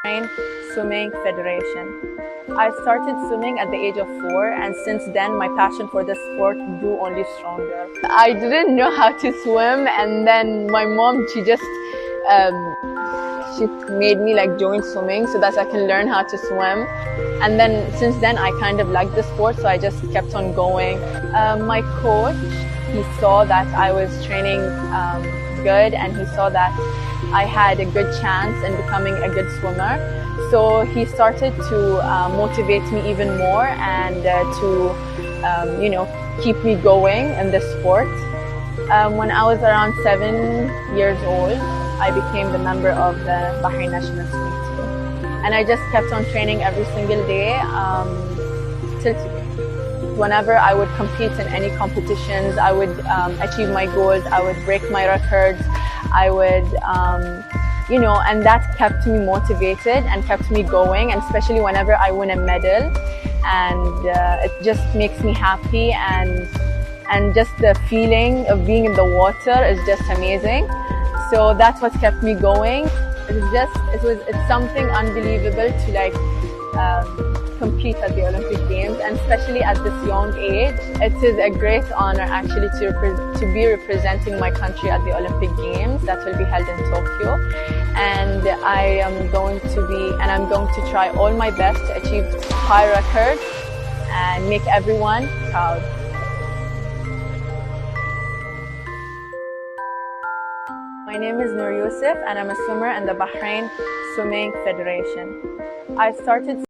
Bahrain Swimming Federation. I started swimming at the age of 4, and since then my passion for the sport grew only stronger. I didn't know how to swim, and then my mom, she made me like join swimming so that I can learn how to swim. And then since then I kind of liked the sport, so I just kept on going. My coach, he saw that I was training good, and he saw that I had a good chance in becoming a good swimmer. So he started to motivate me even more and to keep me going in the sport. When I was around 7 years old, I became the member of the Bahrain national swimming team. And I just kept on training every single day till today. Whenever I would compete in any competitions, I would achieve my goals, I would break my records, I would, and that kept me motivated and kept me going, and especially whenever I win a medal, and it just makes me happy, and just the feeling of being in the water is just amazing. So that's what kept me going. It's something unbelievable to compete at the Olympic Games, and especially at this young age. It is a great honor actually to be representing my country at the Olympic Games that will be held in Tokyo. And I'm going to try all my best to achieve high records and make everyone proud. My name is Noor Yusuf, and I'm a swimmer in the Bahrain Swimming Federation. I started